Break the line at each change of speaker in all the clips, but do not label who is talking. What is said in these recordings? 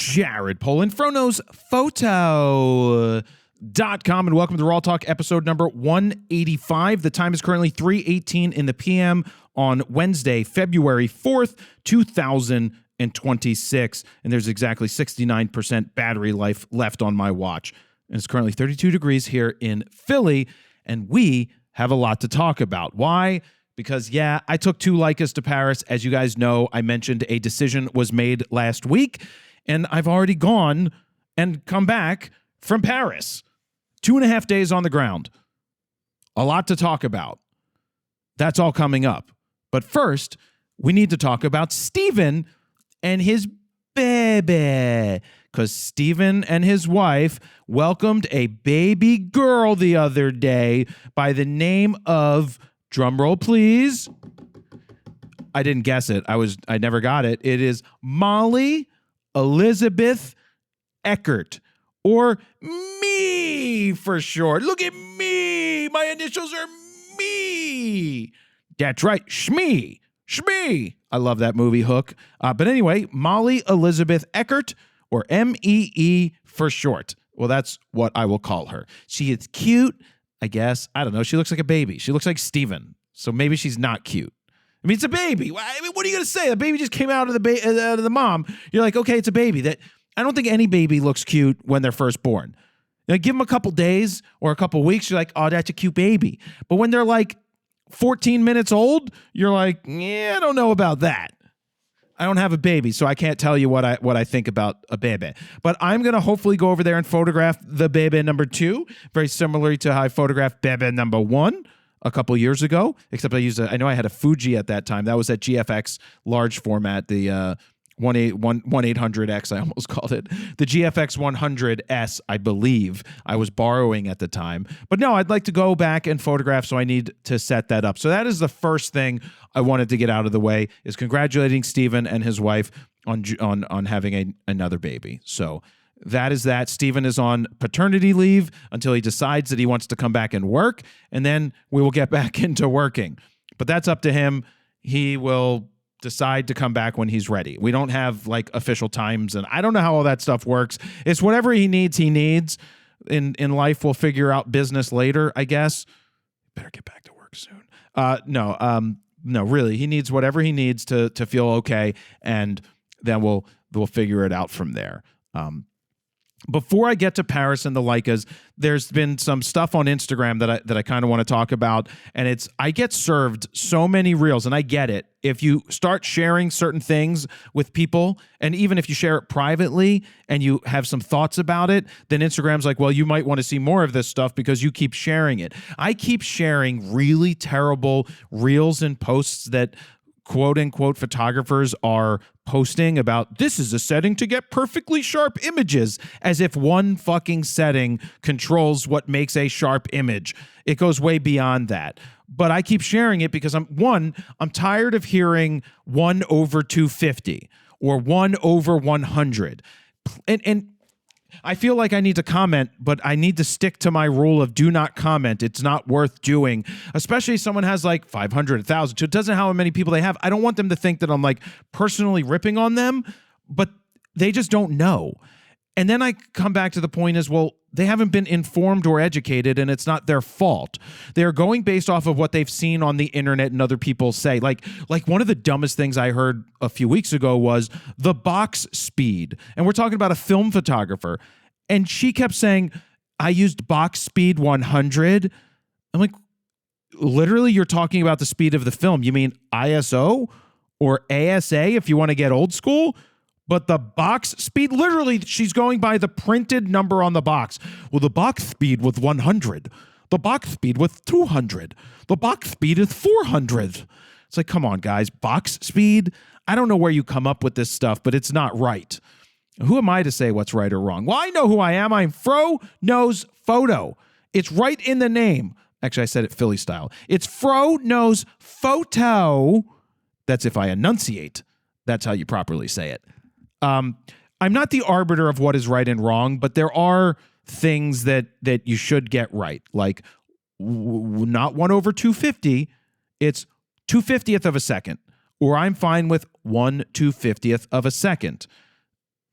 Jared Polin, FroKnowsPhoto.com, and welcome to RAWtalk episode number 185. The time is currently 3:18 in the p.m. on Wednesday, February 4th, 2026, and there's exactly 69% battery life left on my watch. And it's currently 32 degrees here in Philly, and we have a lot to talk about. Why? Because, yeah, I took 2 Leicas to Paris. As you guys know, I mentioned a decision was made last week, and I've already gone and come back from Paris. 2.5 days on the ground. A lot to talk about. That's all coming up. But first, we need to talk about Steven and his baby. Because Steven and his wife welcomed a baby girl the other day by the name of, drumroll please, I didn't guess it. I never got it. It is Molly Elizabeth Eckert, or me for short. Look at me. My initials are me. That's right. Shmee. Shmee. I love that movie, Hook. But anyway, Molly Elizabeth Eckert, or M-E-E for short. Well, that's what I will call her. She is cute, I guess. I don't know. She looks like a baby. She looks like Steven. So maybe she's not cute. I mean, it's a baby. I mean, what are you going to say? The baby just came out of the mom. You're like, okay, it's a baby. I don't think any baby looks cute when they're first born. Give them a couple days or a couple weeks. You're like, oh, that's a cute baby. But when they're like 14 minutes old, you're like, yeah, I don't know about that. I don't have a baby, so I can't tell you what I think about a baby. But I'm going to hopefully go over there and photograph the baby number 2, very similarly to how I photographed baby number 1 a couple years ago, except I know I had a Fuji at that time. That was at GFX large format, the 1-800X, I almost called it. The GFX 100S, I believe, I was borrowing at the time. But no, I'd like to go back and photograph, so I need to set that up. So that is the first thing I wanted to get out of the way, is congratulating Steven and his wife on having another baby. So that is that. Steven is on paternity leave until he decides that he wants to come back and work, and then we will get back into working. But that's up to him. He will decide to come back when he's ready. We don't have like official times, and I don't know how all that stuff works. It's whatever he needs. In life. We'll figure out business later, I guess. Better get back to work soon. No, really, he needs whatever he needs to feel okay, and then we'll figure it out from there. Before I get to Paris and the Leicas, there's been some stuff on Instagram that I kind of want to talk about, and I get served so many reels, and I get it. If you start sharing certain things with people, and even if you share it privately and you have some thoughts about it, then Instagram's like, well, you might want to see more of this stuff because you keep sharing it. I keep sharing really terrible reels and posts that quote-unquote photographers are posting about, this is a setting to get perfectly sharp images, as if one fucking setting controls what makes a sharp image. It goes way beyond that. But I keep sharing it because I'm tired of hearing 1/250 or 1/100. And I feel like I need to comment, but I need to stick to my rule of do not comment. It's not worth doing, especially if someone has like 500, 1,000. So it doesn't know how many people they have. I don't want them to think that I'm like personally ripping on them, but they just don't know. And then I come back to the point is, well, they haven't been informed or educated, and it's not their fault. They're going based off of what they've seen on the internet and other people say. Like one of the dumbest things I heard a few weeks ago was the box speed. And we're talking about a film photographer. And she kept saying, I used box speed 100. I'm like, literally, you're talking about the speed of the film. You mean ISO or ASA if you want to get old school? But the box speed, literally, she's going by the printed number on the box. Well, the box speed was 100. The box speed was 200. The box speed is 400. It's like, come on, guys. Box speed? I don't know where you come up with this stuff, but it's not right. Who am I to say what's right or wrong? Well, I know who I am. I'm Fro Knows Photo. It's right in the name. Actually, I said it Philly style. It's Fro Knows Photo. That's if I enunciate. That's how you properly say it. I'm not the arbiter of what is right and wrong, but there are things that you should get right. Like not 1/250, it's 2/50th of a second. Or I'm fine with 1/250th of a second.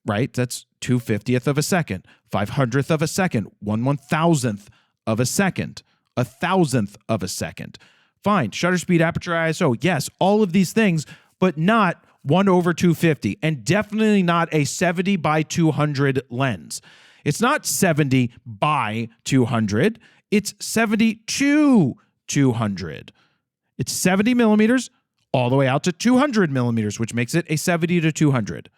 right? That's 2/50th of a second, 500th of a second, 1/1000th of a second, 1,000th of a second. Fine. Shutter speed, aperture ISO. Yes, all of these things, but not 1/250, and definitely not a 70 by 200 lens. It's not 70 by 200. It's 70 to 200. It's 70 millimeters all the way out to 200 millimeters, which makes it a 70 to 200,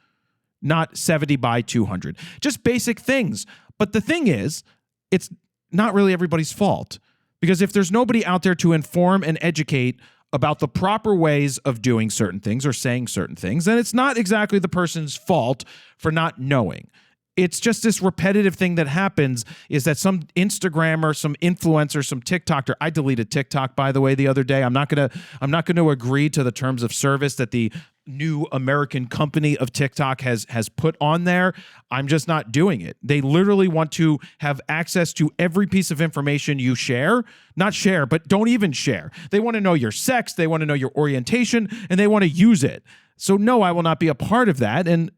not 70 by 200. Just basic things. But the thing is, it's not really everybody's fault, because if there's nobody out there to inform and educate about the proper ways of doing certain things or saying certain things, then it's not exactly the person's fault for not knowing. It's just this repetitive thing that happens, is that some Instagrammer, some influencer, some TikToker. I deleted TikTok, by the way, the other day. I'm not gonna agree to the terms of service that the new American company of TikTok has put on there. I'm just not doing it. They literally want to have access to every piece of information you share. Not share, but don't even share. They want to know your sex, they want to know your orientation, and they want to use it. So no, I will not be a part of that. And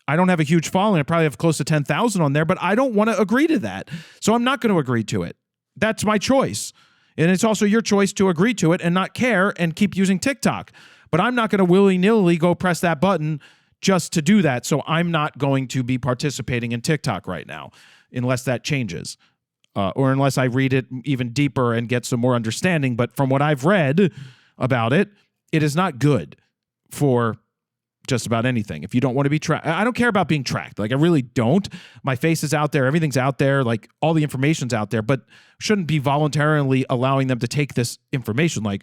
I don't have a huge following. I probably have close to 10,000 on there, but I don't want to agree to that. So I'm not going to agree to it. That's my choice. And it's also your choice to agree to it and not care and keep using TikTok. But I'm not going to willy-nilly go press that button just to do that. So I'm not going to be participating in TikTok right now unless that changes. Or unless I read it even deeper and get some more understanding. But from what I've read about it, it is not good for just about anything. If you don't want to be tracked, I don't care about being tracked. Like, I really don't. My face is out there. Everything's out there. Like, all the information's out there, but shouldn't be voluntarily allowing them to take this information, like,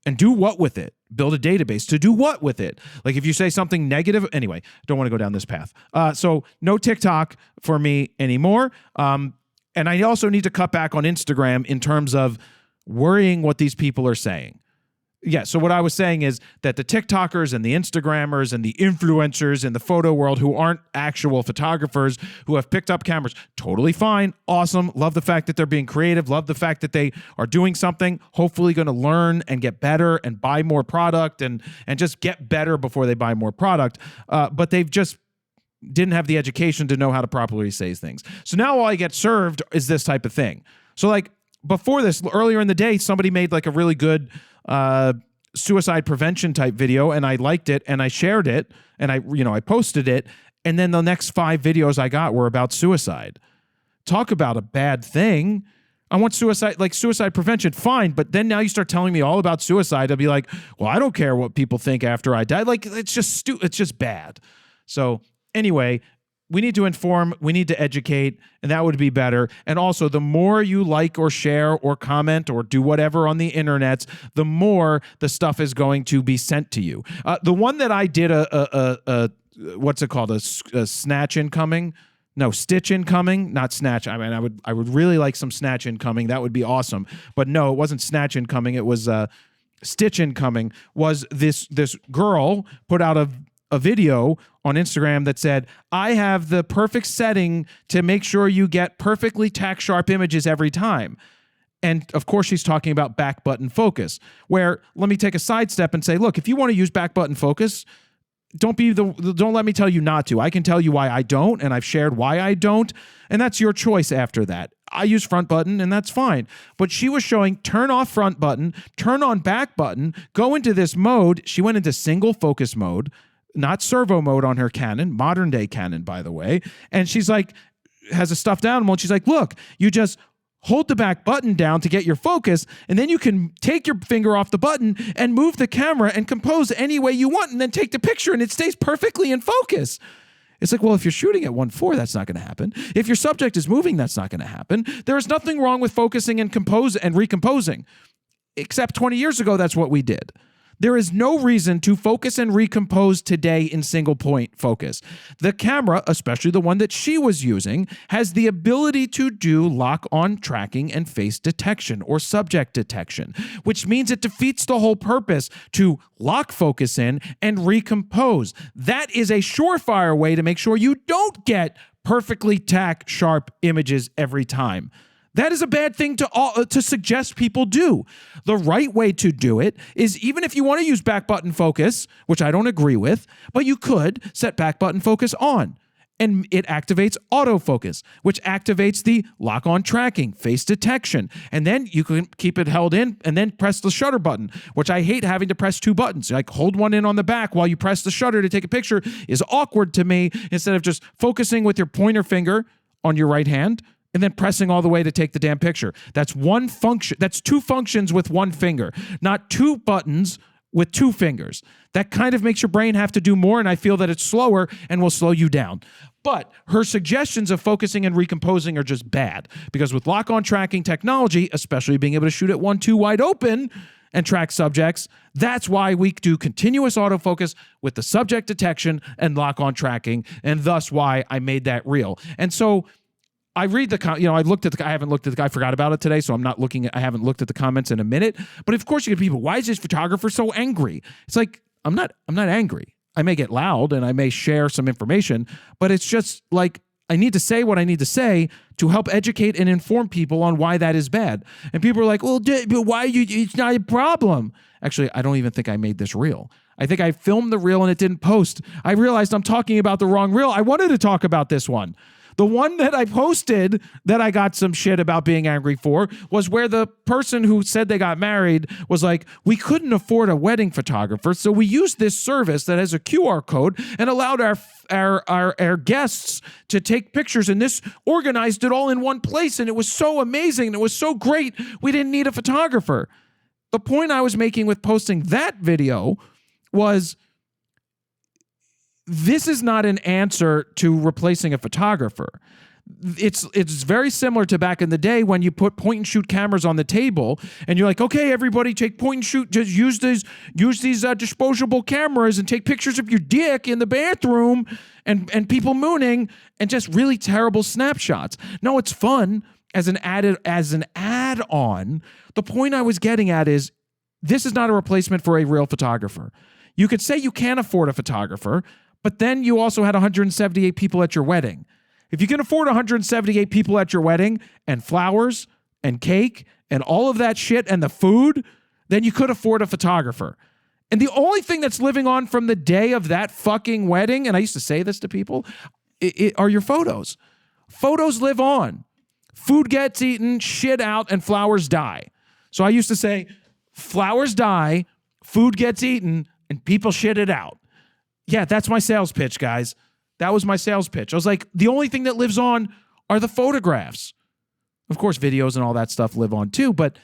and do what with it? Build a database to do what with it? Like, if you say something negative, anyway, don't want to go down this path. So no TikTok for me anymore. And I also need to cut back on Instagram in terms of worrying what these people are saying. Yeah, so what I was saying is that the TikTokers and the Instagrammers and the influencers in the photo world who aren't actual photographers, who have picked up cameras, totally fine, awesome, love the fact that they're being creative, love the fact that they are doing something, hopefully going to learn and get better and buy more product and just get better before they buy more product, but they've just didn't have the education to know how to properly say things. So now all I get served is this type of thing. So like before this, earlier in the day, somebody made like a really good suicide prevention type video, and I liked it and I shared it and I posted it, and then the next 5 videos I got were about suicide. Talk about a bad thing. I want suicide prevention, fine, but then now you start telling me all about suicide, I'll be like, well, I don't care what people think after I die. Like, it's just bad. So anyway, we need to inform, we need to educate, and that would be better. And also, the more you like or share or comment or do whatever on the internet, the more the stuff is going to be sent to you. The one that I did what's it called? A snatch incoming? No, stitch incoming, not snatch. I mean, I would really like some snatch incoming. That would be awesome. But no, it wasn't snatch incoming. It was stitch incoming. Was this girl put out a video on Instagram that said, I have the perfect setting to make sure you get perfectly tack sharp images every time. And of course, she's talking about back button focus, where let me take a sidestep and say, look, if you want to use back button focus, don't let me tell you not to. I can tell you why I don't, and I've shared why I don't, and that's your choice after that. I use front button, and that's fine. But she was showing turn off front button, turn on back button, go into this mode. She went into single focus mode, not servo mode on her Canon, modern day Canon, by the way. And she's like, has a stuffed animal. And she's like, look, you just hold the back button down to get your focus, and then you can take your finger off the button and move the camera and compose any way you want, and then take the picture, and it stays perfectly in focus. It's like, well, if you're shooting at 1.4, that's not going to happen. If your subject is moving, that's not going to happen. There is nothing wrong with focusing and recomposing, except 20 years ago, that's what we did. There is no reason to focus and recompose today in single point focus. The camera, especially the one that she was using, has the ability to do lock-on tracking and face detection or subject detection, which means it defeats the whole purpose to lock focus in and recompose. That is a surefire way to make sure you don't get perfectly tack sharp images every time. That is a bad thing to suggest people do. The right way to do it is, even if you want to use back button focus, which I don't agree with, but you could set back button focus on. and it activates autofocus, which activates the lock-on tracking, face detection. And then you can keep it held in and then press the shutter button, which I hate having to press two buttons. Like hold one in on the back while you press the shutter to take a picture is awkward to me, instead of just focusing with your pointer finger on your right hand and then pressing all the way to take the damn picture. That's one function. That's two functions with one finger, not two buttons with two fingers. That kind of makes your brain have to do more, and I feel that it's slower and will slow you down. But her suggestions of focusing and recomposing are just bad, because with lock-on tracking technology, especially being able to shoot at 1.2 wide open and track subjects, that's why we do continuous autofocus with the subject detection and lock-on tracking, and thus why I made that reel. And so I read I looked at I haven't looked at the guy, I forgot about it today, so I haven't looked at the comments in a minute. But of course you get people, why is this photographer so angry? It's like, I'm not angry. I may get loud and I may share some information, but it's just like, I need to say what I need to say to help educate and inform people on why that is bad. And people are like, well, but why it's not a problem. Actually, I don't even think I made this reel. I think I filmed the reel and it didn't post. I realized I'm talking about the wrong reel. I wanted to talk about this one. The one that I posted that I got some shit about being angry for was where the person who said they got married was like, we couldn't afford a wedding photographer, so we used this service that has a QR code and allowed our guests to take pictures, and this organized it all in one place, and it was so amazing, and it was so great, we didn't need a photographer. The point I was making with posting that video was, this is not an answer to replacing a photographer. It's very similar to back in the day when you put point and shoot cameras on the table and you're like, okay, everybody take point and shoot, just use these disposable cameras and take pictures of your dick in the bathroom and people mooning and just really terrible snapshots. No, it's fun as an add-on. The point I was getting at is, this is not a replacement for a real photographer. You could say you can't afford a photographer, but then you also had 178 people at your wedding. If you can afford 178 people at your wedding and flowers and cake and all of that shit and the food, then you could afford a photographer. And the only thing that's living on from the day of that fucking wedding, and I used to say this to people, are your photos. Photos live on. Food gets eaten, shit out, and flowers die. So I used to say, flowers die, food gets eaten, and people shit it out. Yeah, that's my sales pitch, guys. That was my sales pitch. I was like, the only thing that lives on are the photographs. Of course, videos and all that stuff live on too, but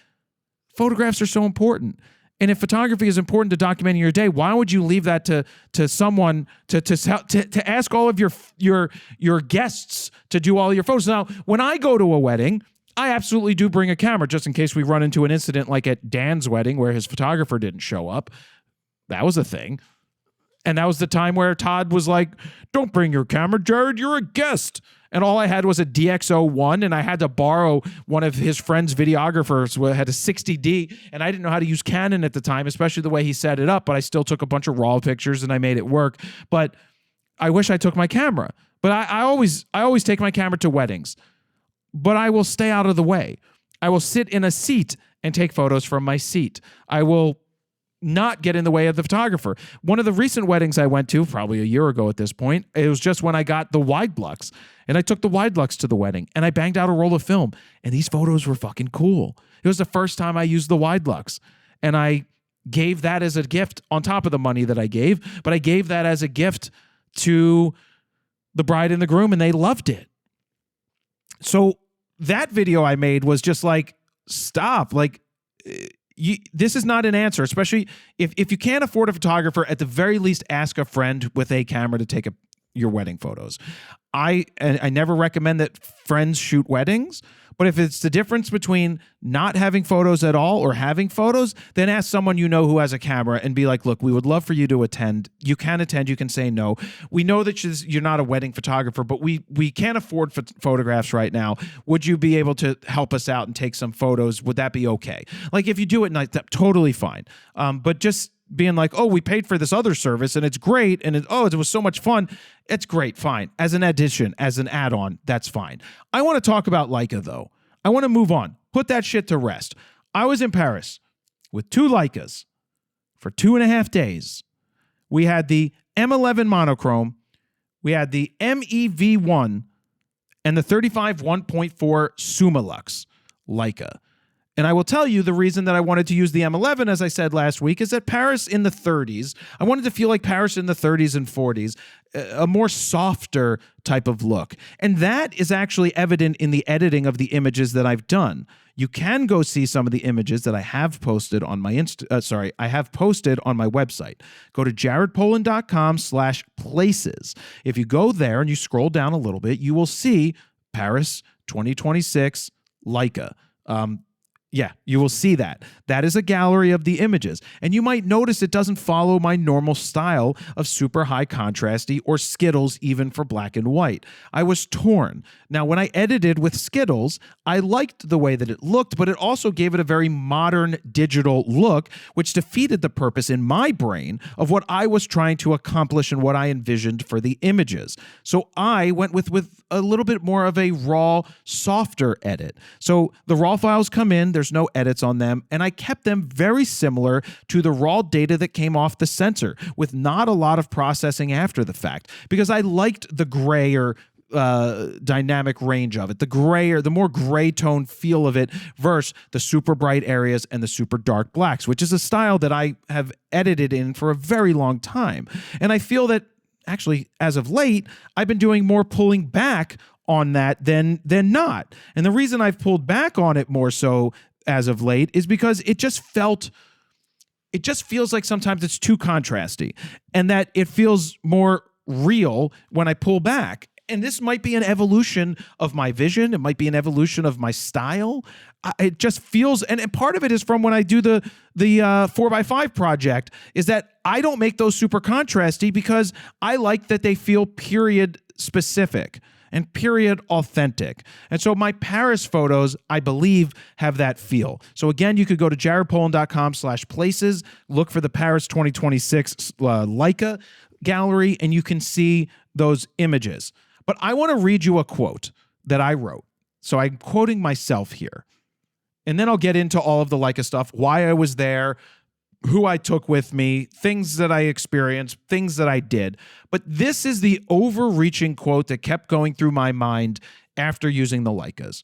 photographs are so important. And if photography is important to documenting your day, why would you leave that to someone to ask all of your guests to do all your photos? Now, when I go to a wedding, I absolutely do bring a camera just in case we run into an incident like at Dan's wedding where his photographer didn't show up. That was a thing. And that was the time where Todd was like, don't bring your camera, Jared, you're a guest. And all I had was a DX01, and I had to borrow one of his friend's videographers who had a 60D, and I didn't know how to use Canon at the time, especially the way he set it up, but I still took a bunch of RAW pictures and I made it work. But I wish I took my camera. But I always take my camera to weddings. But I will stay out of the way. I will sit in a seat and take photos from my seat. I will not get in the way of the photographer. One of the recent weddings I went to, probably a year ago at this point, it was just when I got the wide lux, and I took the wide lux to the wedding, and I banged out a roll of film, and these photos were fucking cool. It was the first time I used the wide lux, and I gave that as a gift on top of the money that I gave, but I gave that as a gift to the bride and the groom, and they loved it. So that video I made was just like, stop, like, this is not an answer, especially if you can't afford a photographer. At the very least, ask a friend with a camera to take your wedding photos. I never recommend that friends shoot weddings, but if it's the difference between not having photos at all or having photos, then ask someone you know who has a camera and be like, look, we would love for you to attend. You can attend. You can say no. We know that you're not a wedding photographer, but we can't afford photographs right now. Would you be able to help us out and take some photos? Would that be okay? Like if you do it at night, that's totally fine. But just being like, oh, we paid for this other service and it's great. And it was so much fun. It's great. Fine. As an addition, as an add-on, that's fine. I want to talk about Leica though. I want to move on. Put that shit to rest. I was in Paris with two Leicas for 2.5 days. We had the M11 monochrome we had the MEV1 and the 35 1.4 Summilux Leica. And I will tell you the reason that I wanted to use the M11, as I said last week, is that Paris in the 30s, I wanted to feel like Paris in the 30s and 40s, a more softer type of look. And that is actually evident in the editing of the images that I've done. You can go see some of the images that I have posted on my I have posted on my website. Go to jaredpolin.com/places. If you go there and you scroll down a little bit, you will see Paris 2026 Leica. Yeah, you will see that. That is a gallery of the images. And you might notice it doesn't follow my normal style of super high contrasty or Skittles even for black and white. I was torn. Now, when I edited with Skittles, I liked the way that it looked, but it also gave it a very modern digital look, which defeated the purpose in my brain of what I was trying to accomplish and what I envisioned for the images. So I went with a little bit more of a raw, softer edit. So the raw files come in, there's no edits on them, and I kept them very similar to the raw data that came off the sensor, with not a lot of processing after the fact, because I liked the grayer dynamic range of it, the more gray tone feel of it versus the super bright areas and the super dark blacks, which is a style that I have edited in for a very long time. And I feel that actually, as of late, I've been doing more pulling back on that than not. And the reason I've pulled back on it more so as of late is because it just feels like sometimes it's too contrasty and that it feels more real when I pull back. And this might be an evolution of my vision. It might be an evolution of my style. It just feels, and part of it is from when I do the 4x5 project, is that I don't make those super contrasty because I like that they feel period specific and period authentic. And so my Paris photos, I believe, have that feel. So again, you could go to jaredpolin.com/places, look for the Paris 2026 Leica gallery, and you can see those images. But I want to read you a quote that I wrote. So I'm quoting myself here. And then I'll get into all of the Leica stuff, why I was there, who I took with me, things that I experienced, things that I did. But this is the overreaching quote that kept going through my mind after using the Leicas.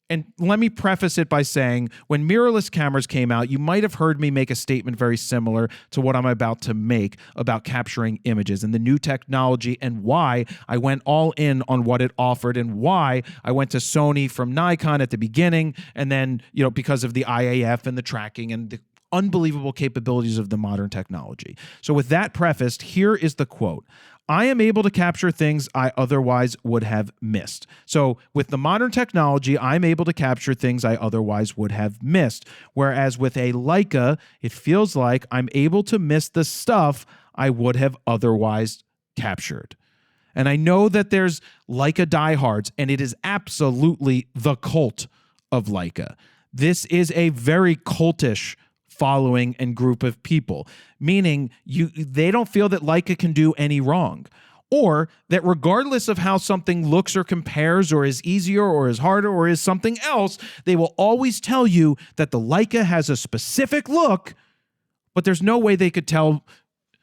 And let me preface it by saying, when mirrorless cameras came out, you might have heard me make a statement very similar to what I'm about to make about capturing images and the new technology and why I went all in on what it offered and why I went to Sony from Nikon at the beginning, and then, because of the IAF and the tracking and the unbelievable capabilities of the modern technology. So with that prefaced, here is the quote. I am able to capture things I otherwise would have missed. So with the modern technology, I'm able to capture things I otherwise would have missed. Whereas with a Leica, it feels like I'm able to miss the stuff I would have otherwise captured. And I know that there's Leica diehards, and it is absolutely the cult of Leica. This is a very cultish following and group of people, meaning they don't feel that Leica can do any wrong, or that regardless of how something looks or compares or is easier or is harder or is something else, they will always tell you that the Leica has a specific look, but there's no way they could tell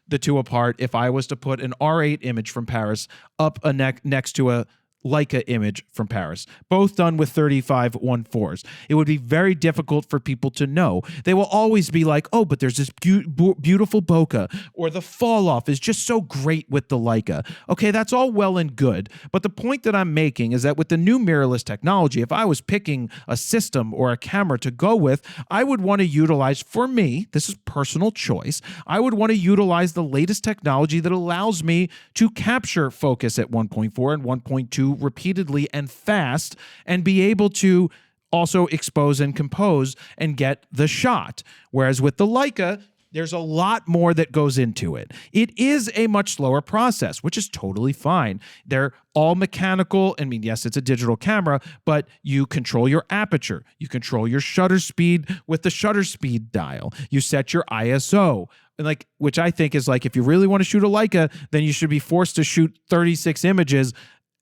the two apart if I was to put an R8 image from Paris up next to a Leica image from Paris, both done with 35 1.4s. It would be very difficult for people to know. They will always be like, oh, but there's this beautiful bokeh, or the fall off is just so great with the Leica. Okay, that's all well and good. But the point that I'm making is that with the new mirrorless technology, if I was picking a system or a camera to go with, I would want to utilize, for me, this is personal choice, I would want to utilize the latest technology that allows me to capture focus at 1.4 and 1.2 repeatedly and fast, and be able to also expose and compose and get the shot. Whereas with the Leica, there's a lot more that goes into it. It is a much slower process, which is totally fine. They're all mechanical. I mean, yes, it's a digital camera, but you control your aperture. You control your shutter speed with the shutter speed dial. You set your ISO. And which I think is if you really want to shoot a Leica, then you should be forced to shoot 36 images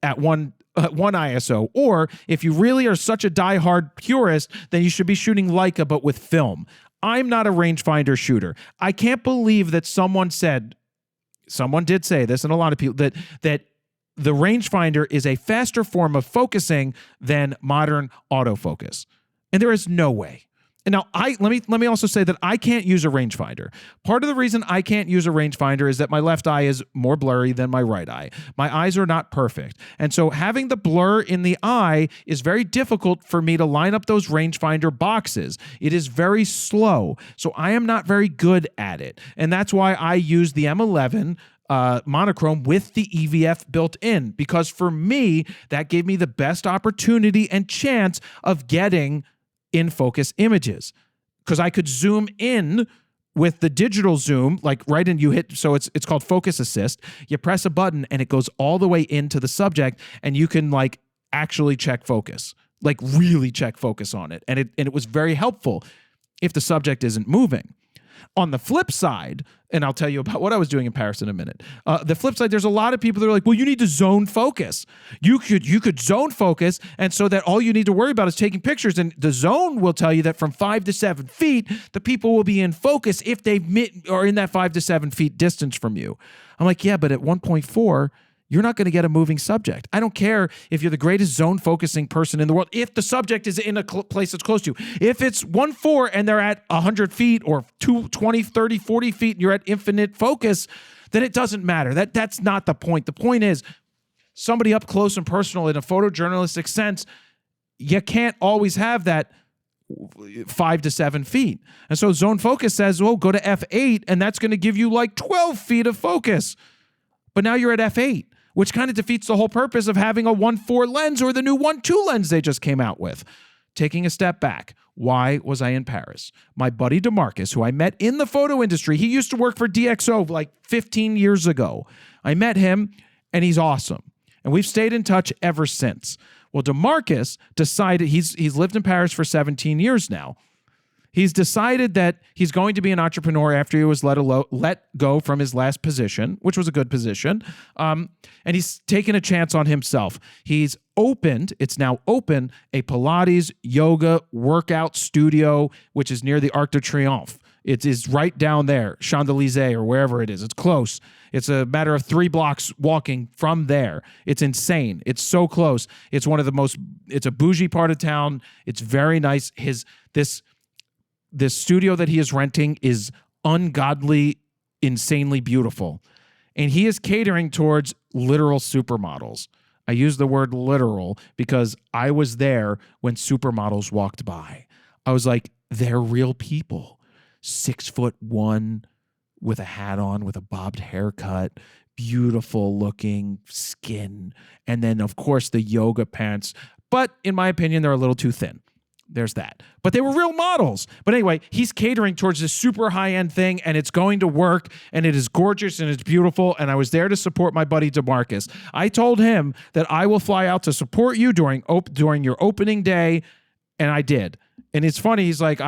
at one ISO. Or if you really are such a diehard purist, then you should be shooting Leica, but with film. I'm not a rangefinder shooter. I can't believe that someone did say this, and a lot of people, that the rangefinder is a faster form of focusing than modern autofocus. And there is no way. And now let me also say that I can't use a rangefinder. Part of the reason I can't use a rangefinder is that my left eye is more blurry than my right eye. My eyes are not perfect. And so having the blur in the eye is very difficult for me to line up those rangefinder boxes. It is very slow. So I am not very good at it. And that's why I use the M11 monochrome with the EVF built in, because for me, that gave me the best opportunity and chance of getting in focus images, because I could zoom in with the digital zoom, like right in, you hit, so it's called focus assist. You press a button and it goes all the way into the subject, and you can like actually check focus, like really check focus on it. And it was very helpful if the subject isn't moving. On the flip side, and I'll tell you about what I was doing in Paris in a minute. The flip side, there's a lot of people that are like, well, you need to zone focus. You could zone focus, and so that all you need to worry about is taking pictures. And the zone will tell you that from 5 to 7 feet, the people will be in focus if they are in that 5 to 7 feet distance from you. I'm like, yeah, but at 1.4, you're not going to get a moving subject. I don't care if you're the greatest zone focusing person in the world. If the subject is in a place that's close to you, if it's 1.4 and they're at 100 feet or 20, 30, 40 feet, and you're at infinite focus, then it doesn't matter. That's not the point. The point is somebody up close and personal in a photojournalistic sense, you can't always have that 5 to 7 feet. And so zone focus says, well, go to f8, and that's going to give you like 12 feet of focus. But now you're at f8. Which kind of defeats the whole purpose of having a 1.4 lens or the new 1.2 lens they just came out with. Taking a step back, why was I in Paris? My buddy DeMarcus, who I met in the photo industry, he used to work for DxO like 15 years ago. I met him, and he's awesome. And we've stayed in touch ever since. Well, DeMarcus decided, he's lived in Paris for 17 years now. He's decided that he's going to be an entrepreneur after he was let go from his last position, which was a good position. And he's taken a chance on himself. He's it's now open, a Pilates yoga workout studio, which is near the Arc de Triomphe. It is right down there, Champs-Élysées or wherever it is. It's close. It's a matter of 3 blocks walking from there. It's insane. It's so close. It's it's a bougie part of town. It's very nice. This studio that he is renting is ungodly, insanely beautiful. And he is catering towards literal supermodels. I use the word literal because I was there when supermodels walked by. I was like, they're real people. 6'1", with a hat on, with a bobbed haircut, beautiful looking skin. And then, of course, the yoga pants. But in my opinion, they're a little too thin. There's that. But they were real models. But anyway, he's catering towards this super high-end thing, and it's going to work, and it is gorgeous, and it's beautiful, and I was there to support my buddy DeMarcus. I told him that I will fly out to support you during your opening day, and I did. And it's funny, he's like,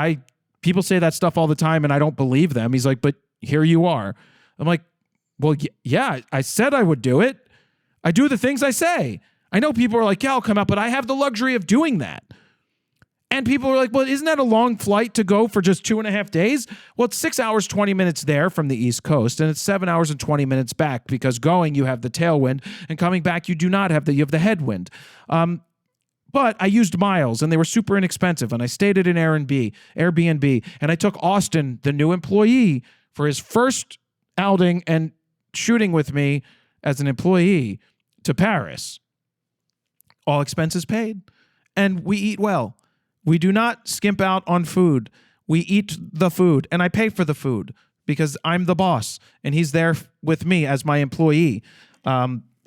people say that stuff all the time, and I don't believe them. He's like, but here you are. I'm like, well, yeah, I said I would do it. I do the things I say. I know people are like, yeah, I'll come out, but I have the luxury of doing that. And people are like, well, isn't that a long flight to go for just 2.5 days? Well, it's 6 hours, 20 minutes there from the East Coast, and it's 7 hours and 20 minutes back, because going, you have the tailwind, and coming back, you do not have you have the headwind. But I used miles, and they were super inexpensive, and I stayed at an Airbnb, and I took Austin, the new employee, for his first outing and shooting with me as an employee to Paris. All expenses paid. And we eat well. We do not skimp out on food. We eat the food, and I pay for the food because I'm the boss, and he's there with me as my employee.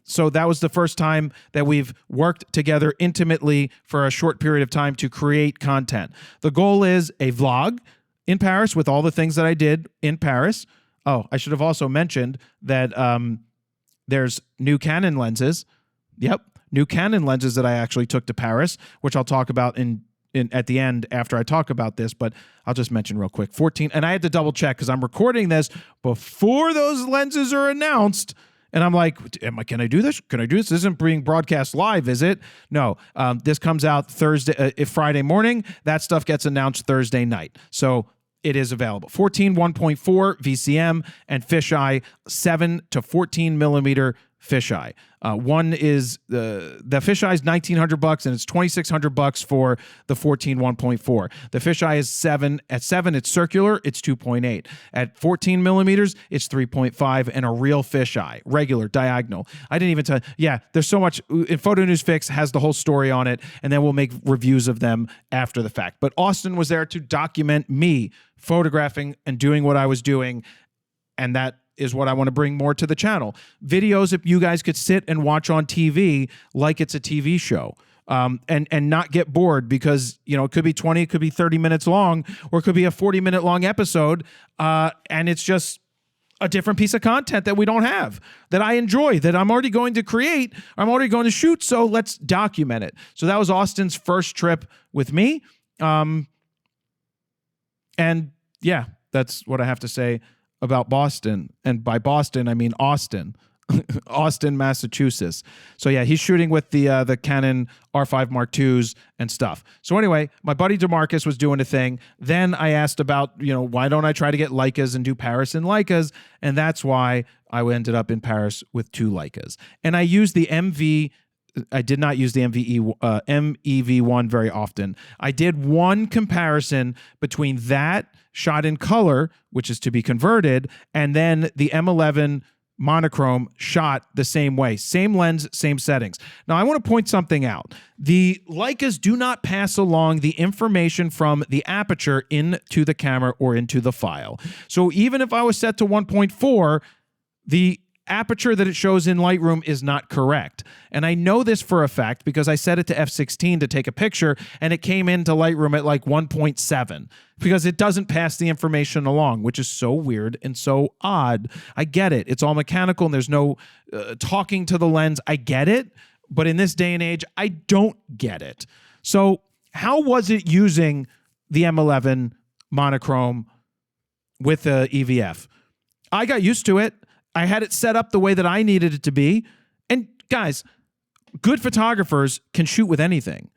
So that was the first time that we've worked together intimately for a short period of time to create content. The goal is a vlog in Paris with all the things that I did in Paris. Oh, I should have also mentioned that there's new Canon lenses. Yep, new Canon lenses that I actually took to Paris, which I'll talk about at the end after I talk about this, but I'll just mention real quick. 14, and I had to double check because I'm recording this before those lenses are announced. And I'm like, can I do this? Can I do this? This isn't being broadcast live, is it? No, this comes out Friday morning. That stuff gets announced Thursday night. So it is available. 14 1.4 VCM and fisheye 7 to 14 millimeter fisheye. One is the fisheye is $1,900 and it's $2,600 for the 14 1.4. The fisheye is 7. At 7, it's circular. It's 2.8. At 14 millimeters, it's 3.5, and a real fisheye, regular, diagonal. I didn't even tell. Yeah, there's so much. Photo News Fix has the whole story on it, and then we'll make reviews of them after the fact. But Austin was there to document me photographing and doing what I was doing, and that is what I want to bring more to the channel. Videos if you guys could sit and watch on TV like it's a TV show, and not get bored, because, you know, it could be 20, it could be 30 minutes long, or it could be a 40-minute long episode, and it's just a different piece of content that we don't have, that I enjoy, that I'm already going to create, I'm already going to shoot, so let's document it. So that was Austin's first trip with me. And yeah, that's what I have to say about Boston. And by Boston, I mean Austin. Austin, Massachusetts. So yeah, he's shooting with the Canon R5 Mark IIs and stuff. So anyway, my buddy DeMarcus was doing a thing. Then I asked about, you know, why don't I try to get Leicas and do Paris and Leicas? And that's why I ended up in Paris with 2 Leicas. And I used the I did not use the MEV1 very often. I did one comparison between that shot in color, which is to be converted, and then the M11 monochrome shot the same way. Same lens, same settings. Now, I want to point something out. The Leicas do not pass along the information from the aperture into the camera or into the file. So even if I was set to 1.4, the aperture that it shows in Lightroom is not correct. And I know this for a fact because I set it to f16 to take a picture, and it came into Lightroom at like 1.7 because it doesn't pass the information along, which is so weird and so odd. I get it. It's all mechanical and there's no talking to the lens. I get it. But in this day and age, I don't get it. So how was it using the M11 monochrome with the EVF? I got used to it. I had it set up the way that I needed it to be. And guys, good photographers can shoot with anything.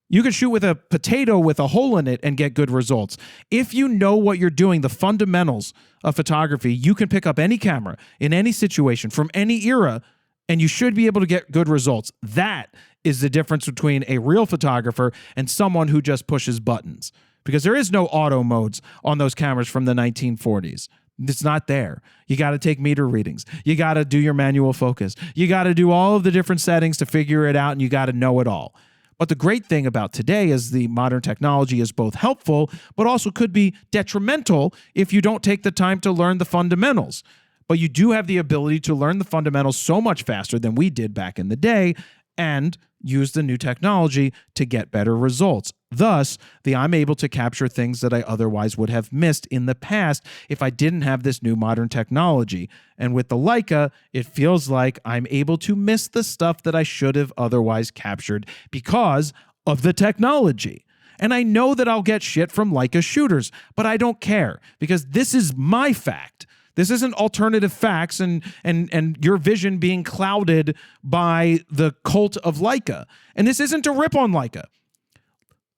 You can shoot with a potato with a hole in it and get good results. If you know what you're doing, the fundamentals of photography, you can pick up any camera in any situation from any era, and you should be able to get good results. That is the difference between a real photographer and someone who just pushes buttons, because there is no auto modes on those cameras from the 1940s. It's not there. You got to take meter readings. You got to do your manual focus. You got to do all of the different settings to figure it out, and you got to know it all. But the great thing about today is the modern technology is both helpful, but also could be detrimental if you don't take the time to learn the fundamentals. But you do have the ability to learn the fundamentals so much faster than we did back in the day and use the new technology to get better results. Thus, I'm able to capture things that I otherwise would have missed in the past if I didn't have this new modern technology. And with the Leica, it feels like I'm able to miss the stuff that I should have otherwise captured because of the technology. And I know that I'll get shit from Leica shooters, but I don't care because this is my fact. This isn't alternative facts and your vision being clouded by the cult of Leica. And this isn't a rip on Leica.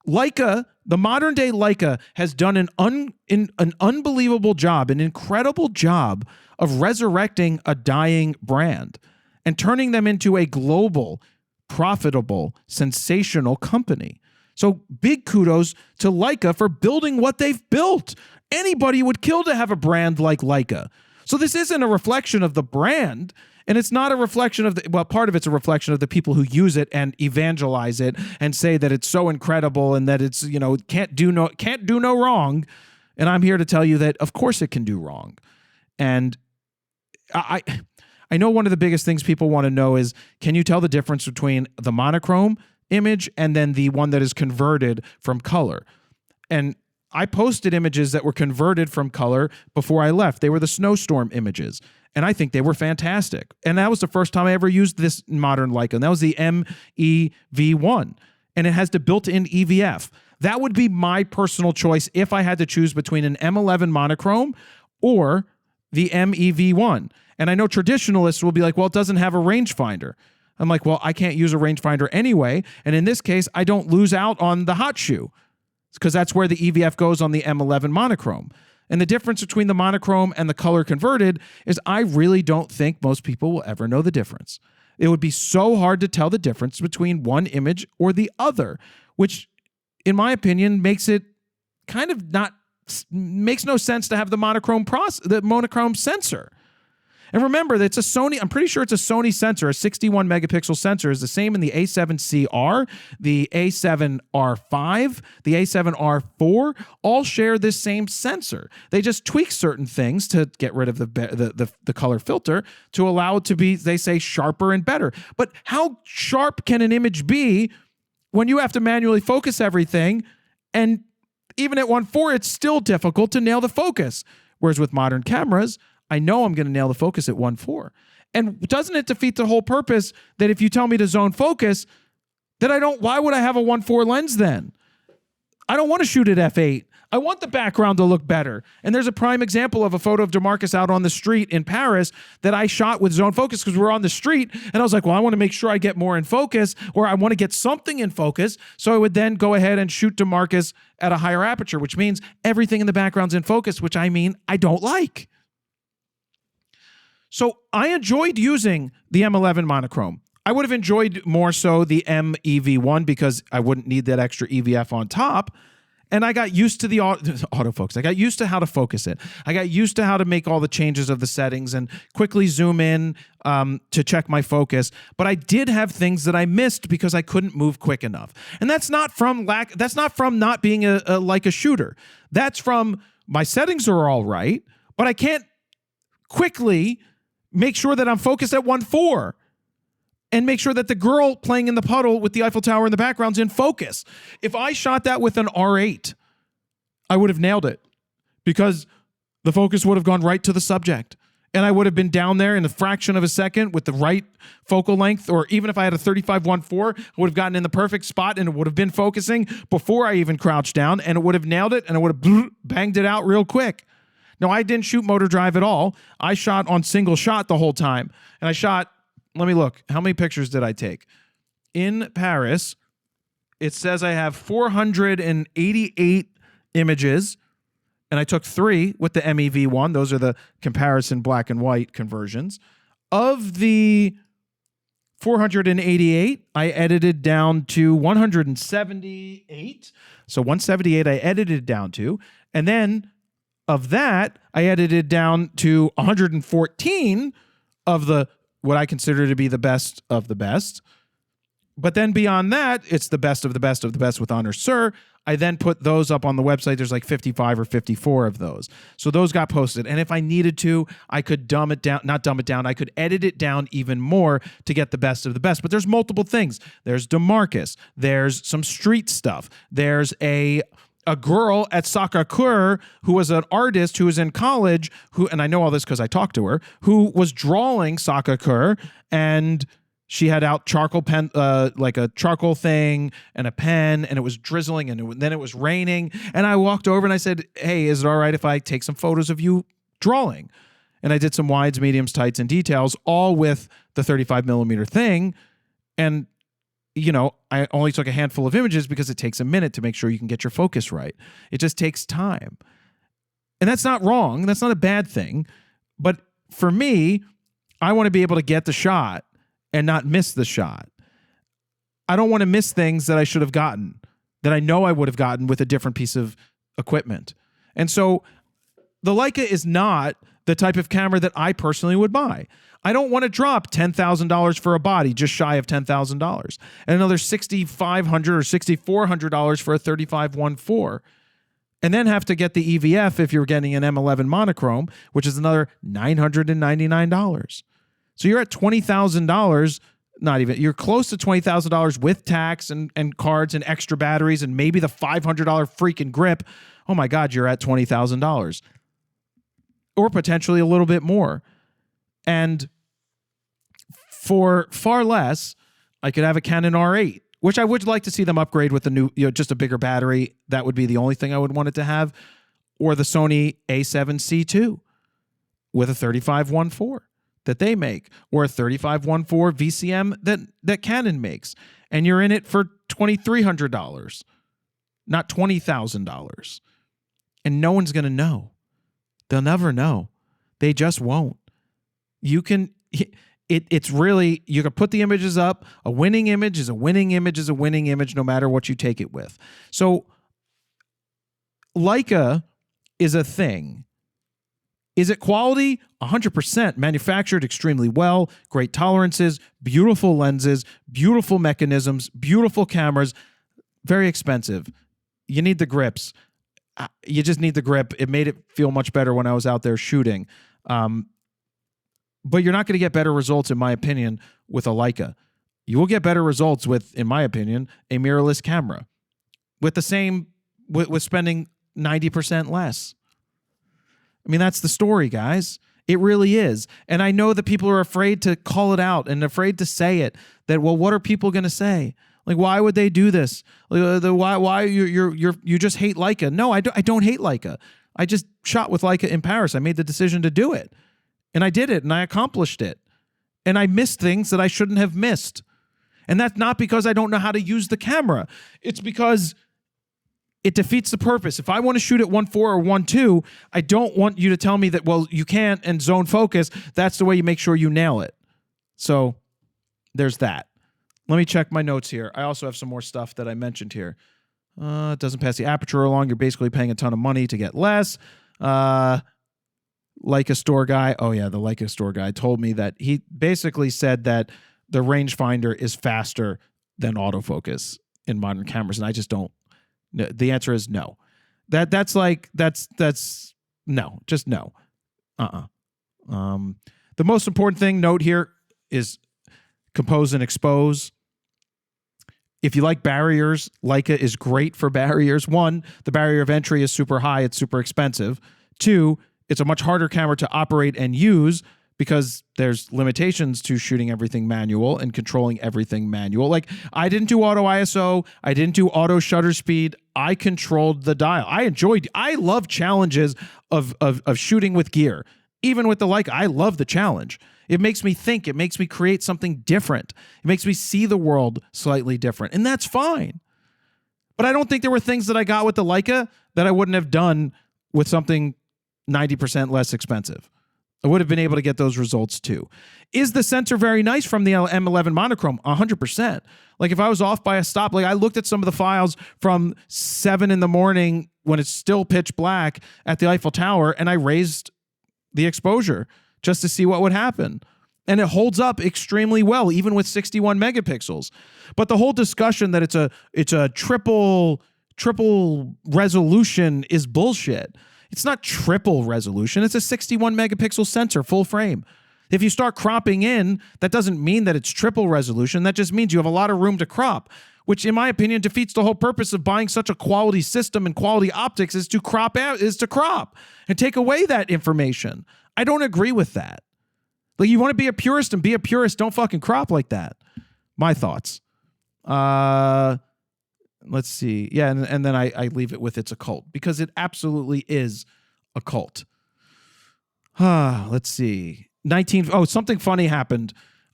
Leica, the modern day Leica, has done an unbelievable job, an incredible job of resurrecting a dying brand and turning them into a global, profitable, sensational company. So big kudos to Leica for building what they've built. Anybody would kill to have a brand like Leica. So this isn't a reflection of the brand, and it's not a reflection of part of it's a reflection of the people who use it and evangelize it and say that it's so incredible and that it's, you know, can't do no wrong. And I'm here to tell you that of course it can do wrong. And I know one of the biggest things people want to know is, can you tell the difference between the monochrome image and then the one that is converted from color? And I posted images that were converted from color before I left. They were the snowstorm images, and I think they were fantastic. And that was the first time I ever used this modern Leica, and that was the MEV1, and it has the built-in EVF. That would be my personal choice if I had to choose between an M11 monochrome or the MEV1. And I know traditionalists will be like, well, it doesn't have a rangefinder. I'm like, well, I can't use a rangefinder anyway, and in this case, I don't lose out on the hot shoe, because that's where the EVF goes on the M11 monochrome. And the difference between the monochrome and the color converted is I really don't think most people will ever know the difference. It would be so hard to tell the difference between one image or the other, which in my opinion makes it kind of makes no sense to have the monochrome sensor. And remember that it's a Sony, I'm pretty sure it's a Sony sensor, a 61 megapixel sensor is the same in the A7CR, the A7R5, the A7R4, all share this same sensor. They just tweak certain things to get rid of the color filter to allow it to be, they say, sharper and better. But how sharp can an image be when you have to manually focus everything, and even at 1.4, it's still difficult to nail the focus. Whereas with modern cameras, I know I'm going to nail the focus at 1.4. And doesn't it defeat the whole purpose that if you tell me to zone focus, that why would I have a 1.4 lens then? I don't want to shoot at f8. I want the background to look better. And there's a prime example of a photo of DeMarcus out on the street in Paris that I shot with zone focus because we're on the street. And I was like, well, I want to make sure I get more in focus, or I want to get something in focus. So I would then go ahead and shoot DeMarcus at a higher aperture, which means everything in the background's in focus, which I don't like. So I enjoyed using the M11 monochrome. I would have enjoyed more so the MEV1 because I wouldn't need that extra EVF on top. And I got used to the autofocus. I got used to how to focus it. I got used to how to make all the changes of the settings and quickly zoom in to check my focus. But I did have things that I missed because I couldn't move quick enough. And that's not from not being a shooter. That's from my settings are all right, but I can't quickly make sure that I'm focused at 1.4 and make sure that the girl playing in the puddle with the Eiffel Tower in the background's in focus. If I shot that with an R8, I would have nailed it because the focus would have gone right to the subject. And I would have been down there in a fraction of a second with the right focal length, or even if I had a 35-1.4, I would have gotten in the perfect spot and it would have been focusing before I even crouched down, and it would have nailed it and it would have banged it out real quick. No, I didn't shoot motor drive at all. I shot on single shot the whole time. And I shot, let me look. How many pictures did I take? In Paris, it says I have 488 images, and I took 3 with the MEV1. Those are the comparison black and white conversions. Of the 488, I edited down to 178. So 178 I edited down to. And then of that, I edited down to 114 of the what I consider to be the best of the best. But then beyond that, it's the best of the best of the best with honor, sir. I then put those up on the website. There's like 55 or 54 of those. So those got posted. And if I needed to, I could I could edit it down even more to get the best of the best. But there's multiple things. There's DeMarcus. There's some street stuff. There's a girl at Sacré-Cœur who was an artist who was in college, and I know all this because I talked to her, who was drawing Sacré-Cœur, and she had out charcoal pen, like a charcoal thing and a pen, and it was drizzling, and then it was raining. And I walked over and I said, hey, is it all right if I take some photos of you drawing? And I did some wides, mediums, tights, and details, all with the 35 millimeter thing. And I only took a handful of images because it takes a minute to make sure you can get your focus right. It just takes time. And that's not wrong. That's not a bad thing. But for me, I want to be able to get the shot and not miss the shot. I don't want to miss things that I should have gotten, that I know I would have gotten with a different piece of equipment. And so the Leica is not the type of camera that I personally would buy. I don't want to drop $10,000 for a body, just shy of $10,000, and another $6,500 or $6,400 for a 35-1.4, and then have to get the EVF if you're getting an M11 monochrome, which is another $999. So you're at $20,000. Not even, you're close to $20,000 with tax and cards and extra batteries and maybe the $500 freaking grip. Oh my God, you're at $20,000. Or potentially a little bit more. And for far less, I could have a Canon R8, which I would like to see them upgrade with a new, just a bigger battery. That would be the only thing I would want it to have. Or the Sony A7C II with a 35-1.4 that they make, or a 35-1.4 VCM that Canon makes. And you're in it for $2,300, not $20,000. And no one's going to know. They'll never know. They just won't. You can, it's really, you can put the images up. A winning image is a winning image is a winning image no matter what you take it with. So Leica is a thing. Is it quality? 100%. Manufactured extremely well, great tolerances, beautiful lenses, beautiful mechanisms, beautiful cameras, very expensive. You need the grips. You just need the grip. It made it feel much better when I was out there shooting. But you're not going to get better results, in my opinion, with a Leica. You will get better results with, in my opinion, a mirrorless camera with the same, with spending 90% less. I mean, that's the story, guys. It really is. And I know that people are afraid to call it out and afraid to say it, that, well, what are people going to say? Like, why would they do this? Why you just hate Leica? No, I don't hate Leica. I just shot with Leica in Paris. I made the decision to do it. And I did it, and I accomplished it. And I missed things that I shouldn't have missed. And that's not because I don't know how to use the camera. It's because it defeats the purpose. If I want to shoot at 1.4 or 1.2, I don't want you to tell me that, well, you can't, and zone focus. That's the way you make sure you nail it. So there's that. Let me check my notes here. I also have some more stuff that I mentioned here. It doesn't pass the aperture along. You're basically paying a ton of money to get less. Leica store guy. Oh, yeah, the Leica store guy told me that he basically said that the rangefinder is faster than autofocus in modern cameras, and I just don't. No, the answer is no. That's no, just no. The most important thing note here is compose and expose. If you like barriers, Leica is great for barriers. One, the barrier of entry is super high. It's super expensive. Two, it's a much harder camera to operate and use because there's limitations to shooting everything manual and controlling everything manual. Like, I didn't do auto ISO. I didn't do auto shutter speed. I controlled the dial. I love challenges of shooting with gear. Even with the Leica, I love the challenge. It makes me think. It makes me create something different. It makes me see the world slightly different. And that's fine. But I don't think there were things that I got with the Leica that I wouldn't have done with something 90% less expensive. I would have been able to get those results too. Is the sensor very nice from the M11 monochrome? 100%. Like, if I was off by a stop, like, I looked at some of the files from 7 in the morning when it's still pitch black at the Eiffel Tower, and I raised the exposure just to see what would happen. And it holds up extremely well, even with 61 megapixels. But the whole discussion that it's a triple resolution is bullshit. It's not triple resolution. It's a 61 megapixel sensor, full frame. If you start cropping in, that doesn't mean that it's triple resolution. That just means you have a lot of room to crop, which, in my opinion, defeats the whole purpose of buying such a quality system and quality optics is to crop and take away that information. I don't agree with that. Like, you want to be a purist and be a purist. Don't fucking crop like that. My thoughts. Let's see. Yeah, and then I leave it with it's a cult, because it absolutely is a cult. Let's see. Something funny happened.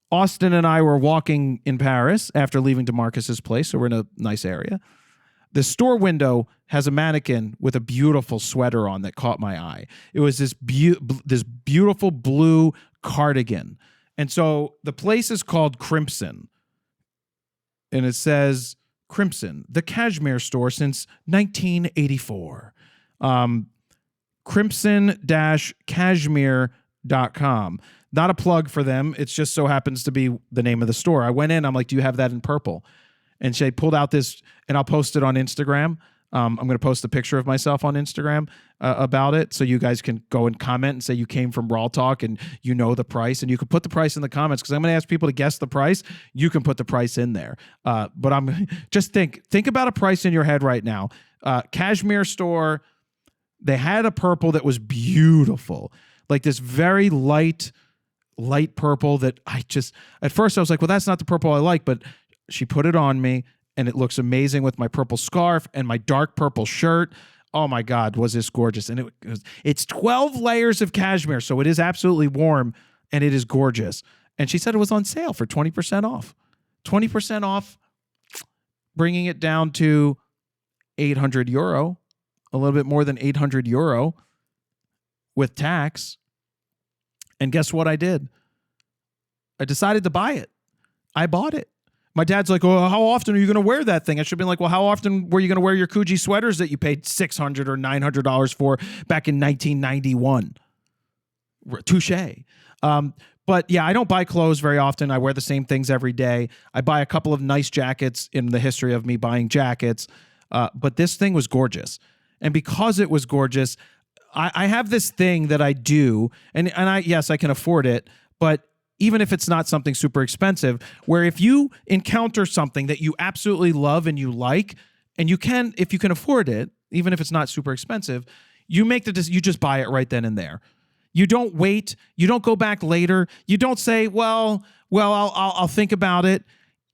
Austin and I were walking in Paris after leaving DeMarcus's place, so we're in a nice area. The store window has a mannequin with a beautiful sweater on that caught my eye. It was this beautiful blue cardigan. And so the place is called Crimson. And it says, Crimson, the cashmere store since 1984. Crimson-cashmere.com. Not a plug for them. It just so happens to be the name of the store. I went in. I'm like, do you have that in purple? And she pulled out this, and I'll post it on Instagram. I'm going to post a picture of myself on Instagram about it, so you guys can go and comment and say you came from RAWtalk and you know the price, and you can put the price in the comments, because I'm going to ask people to guess the price. You can put the price in there. But I'm just think about a price in your head right now. Cashmere store. They had a purple that was beautiful, like this very light purple that at first I was like, well, that's not the purple I like, but she put it on me, and it looks amazing with my purple scarf and my dark purple shirt. Oh my God, was this gorgeous. And it's 12 layers of cashmere, so it is absolutely warm, and it is gorgeous. And she said it was on sale for 20% off. 20% off, bringing it down to €800, a little bit more than €800. with tax. And guess what I did? I decided to buy it. I bought it. My dad's like, well, how often are you going to wear that thing? I should have been like, well, how often were you going to wear your Coogee sweaters that you paid $600 or $900 for back in 1991? Touche. But yeah, I don't buy clothes very often. I wear the same things every day. I buy a couple of nice jackets in the history of me buying jackets. But this thing was gorgeous. And because it was gorgeous, I have this thing that I do, and yes, I can afford it, but even if it's not something super expensive, where if you encounter something that you absolutely love and you like, and if you can afford it, even if it's not super expensive, you just buy it right then and there. You don't wait. You don't go back later. You don't say, well, I'll think about it.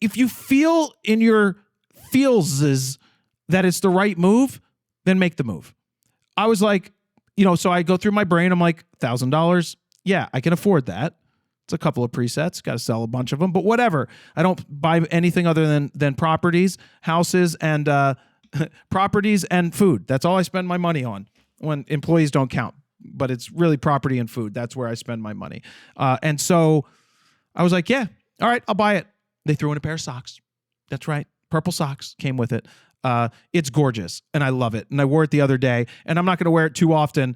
If you feel in your feelses that it's the right move, then make the move. I was like, so I go through my brain. I'm like, $1,000. Yeah, I can afford that. It's a couple of presets. Got to sell a bunch of them, but whatever. I don't buy anything other than properties, houses, and properties and food. That's all I spend my money on when employees don't count. But it's really property and food. That's where I spend my money. And so I was like, yeah, all right, I'll buy it. They threw in a pair of socks. That's right. Purple socks came with it. It's gorgeous, and I love it. And I wore it the other day, and I'm not going to wear it too often,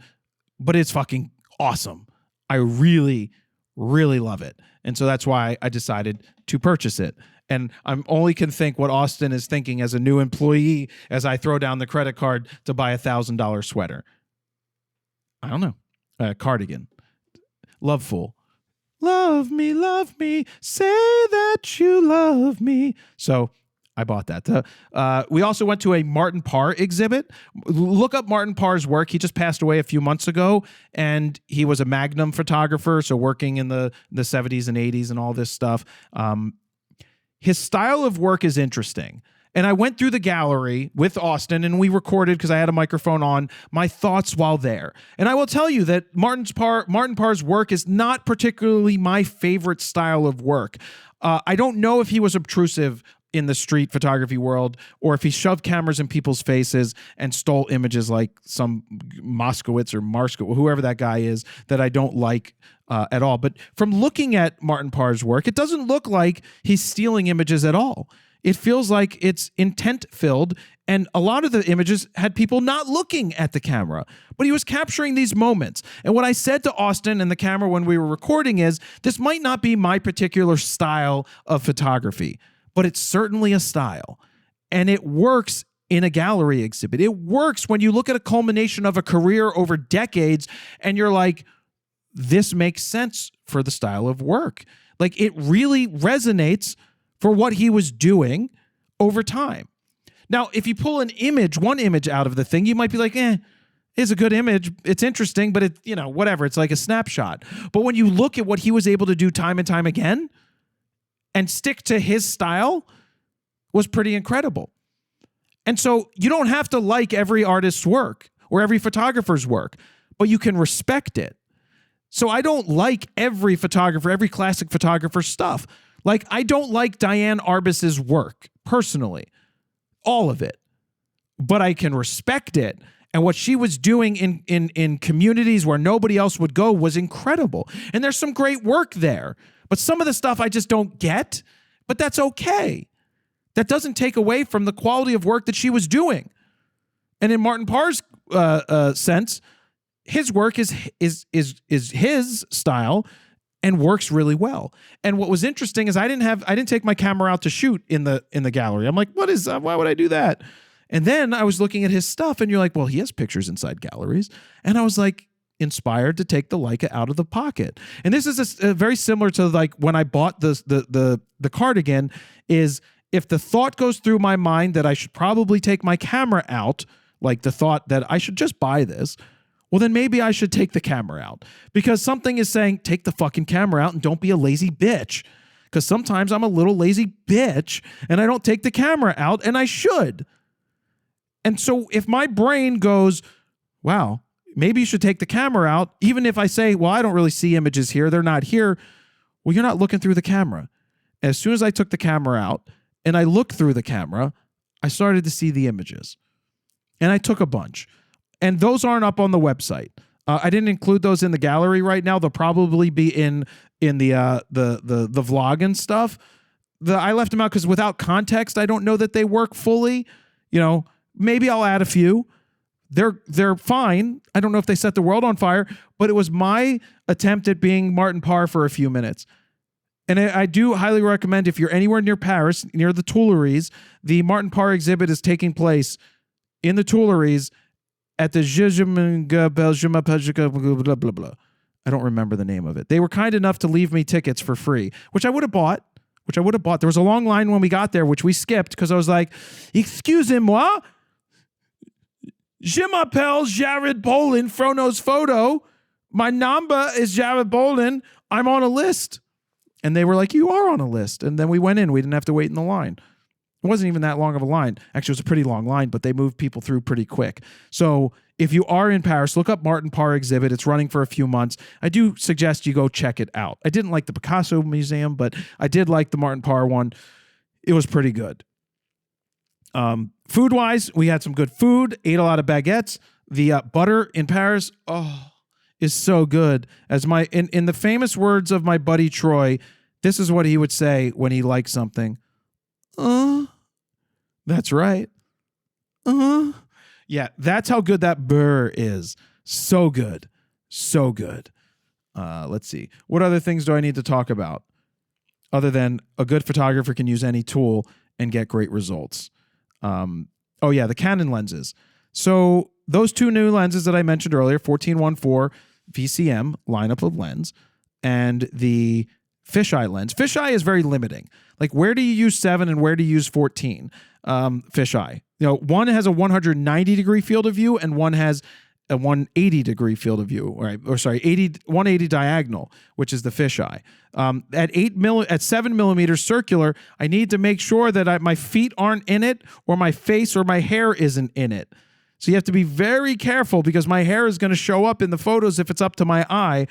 but it's fucking awesome. I really, really love it. And so that's why I decided to purchase it. And I only can think what Austin is thinking as a new employee as I throw down the credit card to buy $1,000 sweater. I don't know. Cardigan. Love Fool. Love me, say that you love me. So I bought that. We also went to a Martin Parr exhibit. Look up Martin Parr's work. He just passed away a few months ago, and he was a Magnum photographer, so working in the 70s and 80s and all this stuff. His style of work is interesting. And I went through the gallery with Austin, and we recorded, because I had a microphone on, my thoughts while there. And I will tell you that Martin Parr's work is not particularly my favorite style of work. I don't know if he was obtrusive in the street photography world, or if he shoved cameras in people's faces and stole images like some Moskowitz or Marsko, whoever that guy is, that I don't like at all. But from looking at Martin Parr's work, it doesn't look like he's stealing images at all. It feels like it's intent-filled, and a lot of the images had people not looking at the camera, but he was capturing these moments. And what I said to Austin and the camera when we were recording is, this might not be my particular style of photography, but it's certainly a style, and it works in a gallery exhibit. It works when you look at a culmination of a career over decades, and you're like, this makes sense for the style of work. Like, it really resonates for what he was doing over time. Now, if you pull one image out of the thing, you might be like, it's a good image. It's interesting, but whatever. It's like a snapshot. But when you look at what he was able to do time and time again and stick to his style, was pretty incredible. And so you don't have to like every artist's work or every photographer's work, but you can respect it. So I don't like every classic photographer's stuff. Like, I don't like Diane Arbus's work, personally. All of it. But I can respect it. And what she was doing in communities where nobody else would go was incredible. And there's some great work there. But some of the stuff I just don't get. But that's okay. That doesn't take away from the quality of work that she was doing. And in Martin Parr's sense, his work is his style, and works really well. And what was interesting is I didn't take my camera out to shoot in the gallery. I'm like, why would I do that? And then I was looking at his stuff, and you're like, well, he has pictures inside galleries. And I was like, inspired to take the Leica out of the pocket. And this is very similar to like when I bought the cardigan, is if the thought goes through my mind that I should probably take my camera out, like the thought that I should just buy this, well, then maybe I should take the camera out, because something is saying, take the fucking camera out and don't be a lazy bitch. Because sometimes I'm a little lazy bitch and I don't take the camera out, and I should. And so if my brain goes, wow, maybe you should take the camera out, even if I say, well, I don't really see images here, they're not here. Well, you're not looking through the camera. As soon as I took the camera out and I looked through the camera, I started to see the images. And I took a bunch. And those aren't up on the website. I didn't include those in the gallery right now. They'll probably be in the vlog and stuff. I left them out because without context, I don't know that they work fully. Maybe I'll add a few. They're fine. I don't know if they set the world on fire, but it was my attempt at being Martin Parr for a few minutes. And I do highly recommend, if you're anywhere near Paris, near the Tuileries, the Martin Parr exhibit is taking place in the Tuileries at the blah, blah, blah. I don't remember the name of it. They were kind enough to leave me tickets for free, which I would have bought. There was a long line when we got there, which we skipped because I was like, excusez-moi, je m'appelle Jared Polin, Frono's photo. My number is Jared Polin. I'm on a list. And they were like, you are on a list. And then we went in. We didn't have to wait in the line. It wasn't even that long of a line. Actually, it was a pretty long line, but they moved people through pretty quick. So if you are in Paris, look up Martin Parr exhibit. It's running for a few months. I do suggest you go check it out. I didn't like the Picasso Museum, but I did like the Martin Parr one. It was pretty good. Food-wise, we had some good food, ate a lot of baguettes. The butter in Paris, is so good. As in the famous words of my buddy Troy, this is what he would say when he liked something. That's right. Yeah, that's how good that beurre is. So good. So good. Let's see. What other things do I need to talk about? Other than a good photographer can use any tool and get great results. The Canon lenses. So those two new lenses that I mentioned earlier, 14-1.4 VCM lineup of lens, and the fisheye lens. Fisheye is very limiting. Like, where do you use 7 and where do you use 14 fisheye? One has a 190 degree field of view and one has a 180 degree field of view, 180 diagonal, which is the fisheye. At 7 millimeters circular, I need to make sure that my feet aren't in it or my face or my hair isn't in it. So you have to be very careful because my hair is going to show up in the photos if it's up to my eye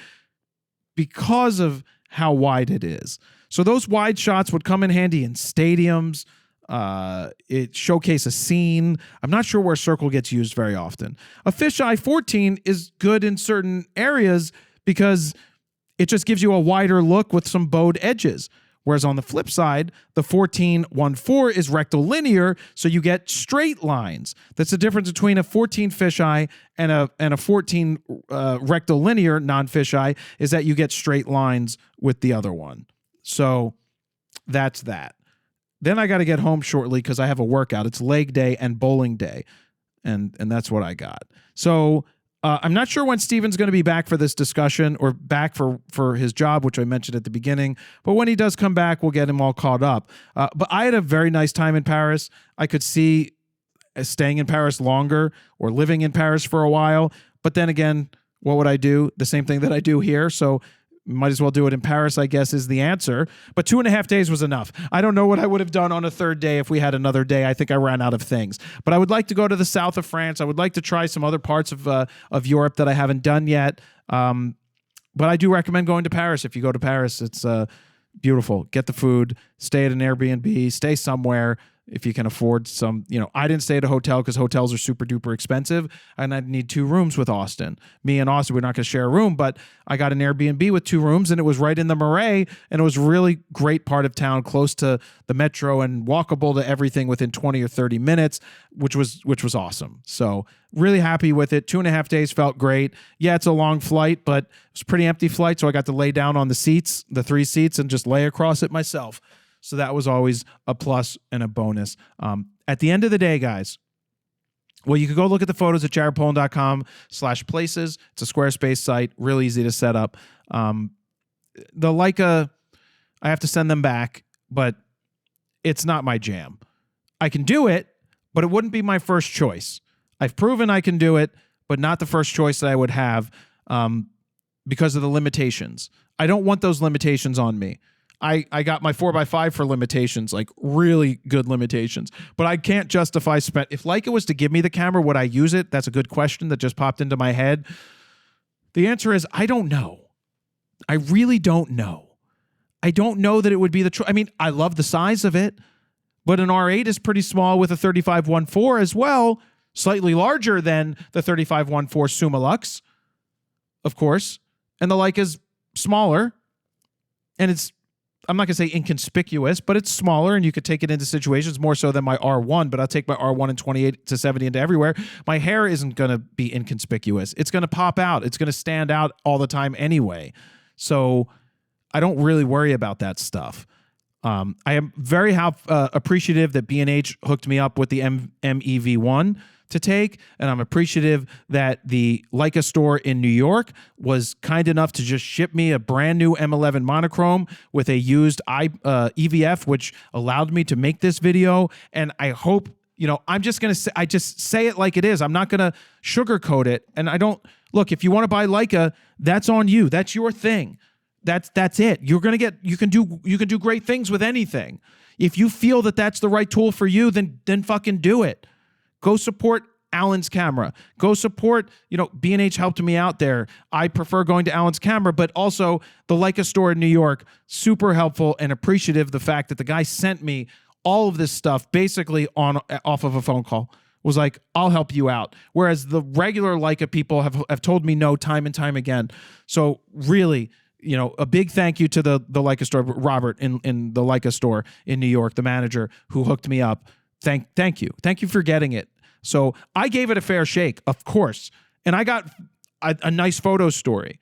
because of how wide it is. So those wide shots would come in handy in stadiums. It showcase a scene. I'm not sure where circle gets used very often. A fisheye 14 is good in certain areas because it just gives you a wider look with some bowed edges. Whereas on the flip side, the 14-1.4 is rectilinear, so you get straight lines. That's the difference between a 14 fisheye and a 14 rectilinear non-fisheye, is that you get straight lines with the other one. So that's that. Then I got to get home shortly because I have a workout. It's leg day and bowling day, and that's what I got. So I'm not sure when Steven's going to be back for this discussion or back for his job, which I mentioned at the beginning. But when he does come back, we'll get him all caught up. But I had a very nice time in Paris. I could see staying in Paris longer or living in Paris for a while. But then again, what would I do? The same thing that I do here. So might as well do it in Paris, I guess, is the answer. But 2.5 days was enough. I don't know what I would have done on a third day if we had another day. I think I ran out of things. But I would like to go to the south of France. I would like to try some other parts of Europe that I haven't done yet. But I do recommend going to Paris. If you go to Paris, it's beautiful. Get the food, stay at an Airbnb, stay somewhere. If you can afford some, I didn't stay at a hotel because hotels are super duper expensive and I'd need 2 rooms with Austin. Me and Austin, we're not going to share a room, but I got an Airbnb with 2 rooms and it was right in the Marais and it was a really great part of town, close to the metro and walkable to everything within 20 or 30 minutes, which was awesome. So really happy with it. 2.5 days felt great. Yeah, it's a long flight, but it was a pretty empty flight. So I got to lay down on the seats, the 3 seats, and just lay across it myself. So that was always a plus and a bonus. At the end of the day, guys, well, you could go look at the photos at jaredpolin.com/places. It's a Squarespace site, real easy to set up. The Leica, I have to send them back, but it's not my jam. I can do it, but it wouldn't be my first choice. I've proven I can do it, but not the first choice that I would have because of the limitations. I don't want those limitations on me. I got my 4x5 for limitations, like really good limitations. But I can't justify if Leica was to give me the camera, would I use it? That's a good question that just popped into my head. The answer is I don't know. I really don't know. I don't know that it would be the choice. I mean, I love the size of it, but an R8 is pretty small with a 35-1.4 as well, slightly larger than the 35-1.4 Summilux. of course, and the Leica's smaller, and I'm not going to say inconspicuous, but it's smaller, and you could take it into situations more so than my R1, but I'll take my R1 and 28 to 70 into everywhere. My hair isn't going to be inconspicuous. It's going to pop out. It's going to stand out all the time anyway. So I don't really worry about that stuff. I am very appreciative that B&H hooked me up with the MEV1 to take, and I'm appreciative that the Leica store in New York was kind enough to just ship me a brand new M11 monochrome with a used EVF, which allowed me to make this video. And I hope, I'm just going to say, I just say it like it is. I'm not going to sugarcoat it. And I don't, look, if you want to buy Leica, that's on you. That's your thing. That's it. You can do great things with anything. If you feel that that's the right tool for you, then fucking do it. Go support Alan's camera. Go support, B&H helped me out there. I prefer going to Alan's camera, but also the Leica store in New York, super helpful and appreciative of the fact that the guy sent me all of this stuff basically off of a phone call. Was like, I'll help you out. Whereas the regular Leica people have told me no time and time again. So really, a big thank you to the Leica store, Robert in the Leica store in New York, the manager who hooked me up. Thank you. Thank you for getting it. So I gave it a fair shake, of course. And I got a nice photo story.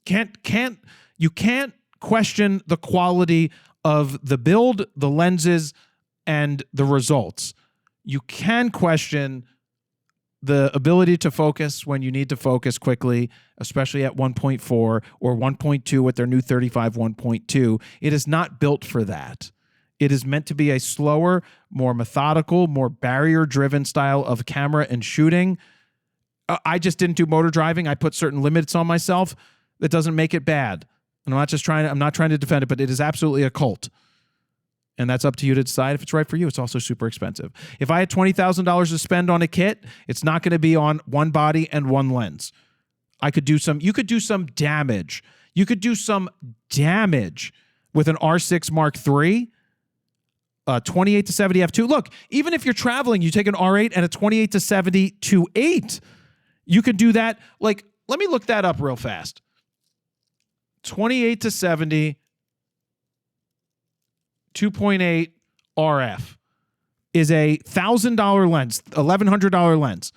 You can't question the quality of the build, the lenses, and the results. You can question the ability to focus when you need to focus quickly, especially at 1.4 or 1.2 with their new 35 1.2. It is not built for that. It is meant to be a slower, more methodical, more barrier-driven style of camera and shooting. I just didn't do motor driving. I put certain limits on myself. That doesn't make it bad. And I'm not trying to defend it, but it is absolutely a cult. And that's up to you to decide if it's right for you. It's also super expensive. If I had $20,000 to spend on a kit, it's not going to be on one body and one lens. You could do some damage. You could do some damage with an R6 Mark III. 28 to 70 f2. Look, even if you're traveling, you take an R8 and a 28 to 70 2.8. You could do that. Like, let me look that up real fast. 28 to 70 2.8 RF is a $1,000 lens, $1,100 lens.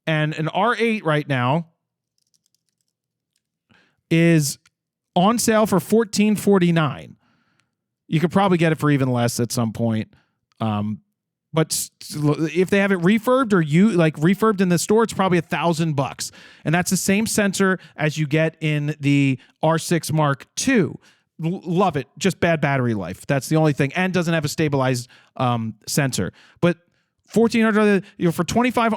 And an R8 right now is on sale for $1,449. You could probably get it for even less at some point. But if they have it refurbed or refurbed in the store, it's probably $1,000. And that's the same sensor as you get in the R6 Mark II. Love it. Just bad battery life. That's the only thing. And doesn't have a stabilized sensor. But $1,400, for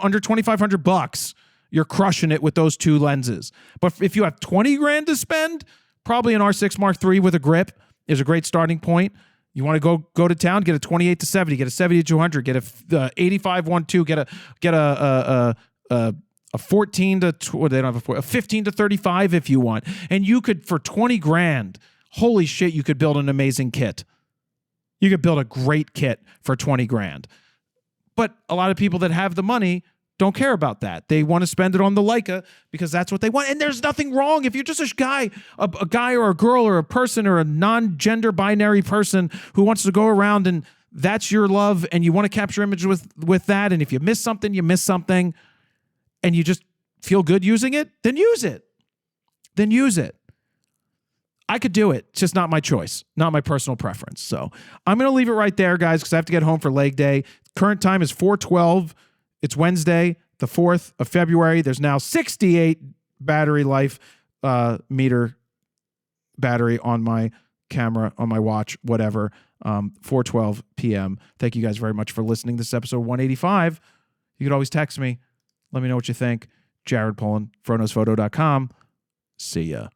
under $2,500, you're crushing it with those two lenses. But if you have 20 grand to spend, probably an R6 Mark III with a grip is a great starting point. You want to go to town, get a 28 to 70, get a 70 to 200, get a 85 1.2, get a 14 to they don't have a 15 to 35 if you want. And you could, for 20 grand, holy shit, you could build an amazing kit. You could build a great kit for 20 grand. But a lot of people that have the money don't care about that. They want to spend it on the Leica because that's what they want. And there's nothing wrong. If you're just a guy or a girl or a person or a non-gender binary person who wants to go around and that's your love and you want to capture images with that, and if you miss something, you miss something, and you just feel good using it, then use it. Then use it. I could do it. It's just not my choice, not my personal preference. So I'm going to leave it right there, guys, because I have to get home for leg day. Current time is 4:12. It's Wednesday, the 4th of February. There's now 68 battery life meter battery on my camera, on my watch, whatever. 4:12 p.m. Thank you guys very much for listening. This is episode 185. You could always text me. Let me know what you think. Jared Polin, FronosPhoto.com. See ya.